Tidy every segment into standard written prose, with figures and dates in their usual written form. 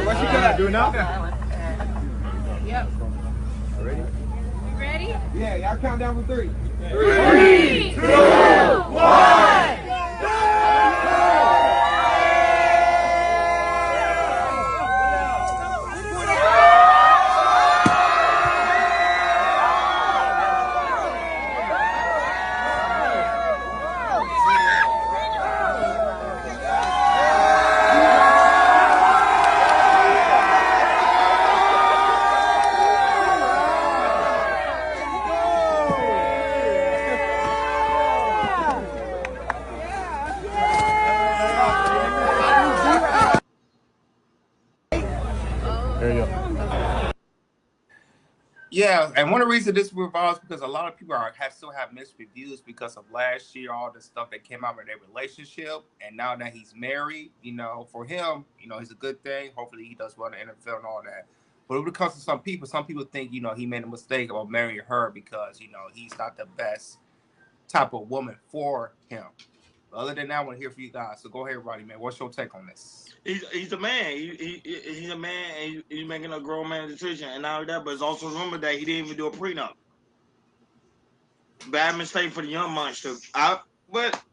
What's she got? Do it now? Yep. Ready? You ready? Yeah, y'all count down from 3. 3, 2, 1. There you go. Yeah, and one of the reasons this revolves because a lot of people still have mixed reviews because of last year, all the stuff that came out with their relationship, and now that he's married, for him, it's a good thing. Hopefully, he does well in the NFL and all that. But when it comes to some people think, he made a mistake about marrying her because, he's not the best type of woman for him. Other than that, I want to hear from you guys. So go ahead, Roddy, man. What's your take on this? He's a man. He's a man, and he's making a grown man decision. And not only that, but it's also rumored that he didn't even do a prenup. Bad mistake for the young monster. But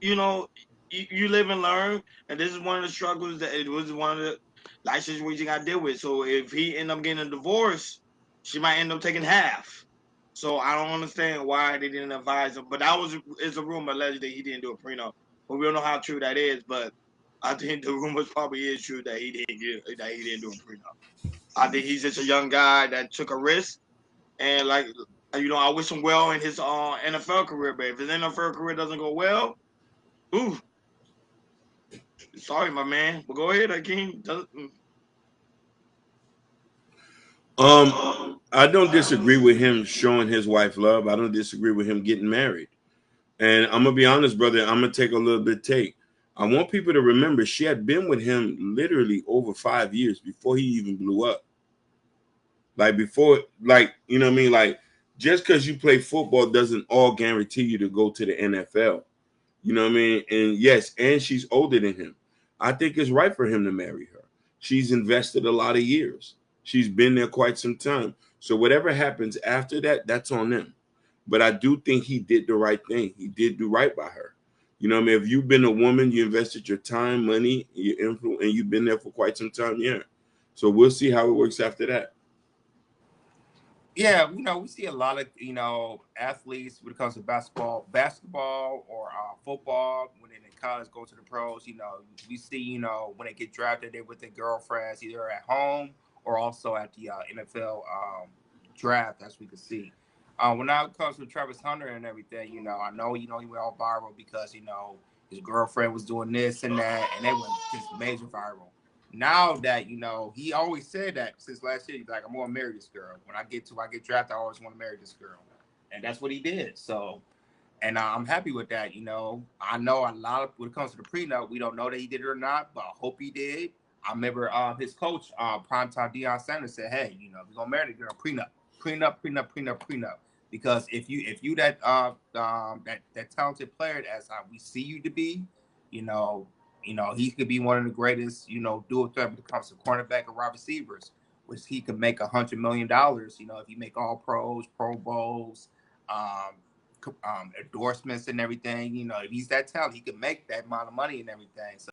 you live and learn, and this is one of the struggles that it was one of the life situations you got to deal with. So if he end up getting a divorce, she might end up taking half. So I don't understand why they didn't advise him. But it's a rumor alleged that he didn't do a prenup. But we don't know how true that is. But I think the rumors probably is true that he didn't do a prenup. I think he's just a young guy that took a risk, and I wish him well in his NFL career. But if his NFL career doesn't go well, ooh, sorry, my man. But go ahead, Akeem. I don't disagree with him showing his wife love. I don't disagree with him getting married. And I'm gonna be honest, brother. I'm gonna take a little bit take. I want people to remember she had been with him literally over 5 years before he even blew up. Like before, you know what I mean? Like just because you play football doesn't all guarantee you to go to the NFL. You know what I mean? And yes, and she's older than him. I think it's right for him to marry her. She's invested a lot of years. She's been there quite some time. So whatever happens after that, that's on them. But I do think he did the right thing. He did do right by her. You know what I mean? If you've been a woman, you invested your time, money, your influence, and you've been there for quite some time, yeah. So we'll see how it works after that. Yeah, we see a lot of athletes when it comes to basketball or football. When they're in college, go to the pros. We see when they get drafted, they're with their girlfriends either at home or also at the NFL draft, as we can see. When now it comes to Travis Hunter and everything, I know he went all viral because his girlfriend was doing this and that, and they went just major viral. Now that he always said that since last year. He's like, I'm gonna marry this girl. When I get drafted, I always want to marry this girl, and that's what he did. So, and I'm happy with that. I know a lot of when it comes to the prenup, we don't know that he did it or not, but I hope he did. I remember his coach, primetime Deion Sanders, said, "Hey, if you're gonna marry the girl, prenup." Because if you that talented player as we see you to be, you know, he could be one of the greatest, dual threat when it comes to cornerback and wide receivers, which he could make $100 million. If you make all pros, Pro Bowls, endorsements and everything. If he's that talented, he could make that amount of money and everything. So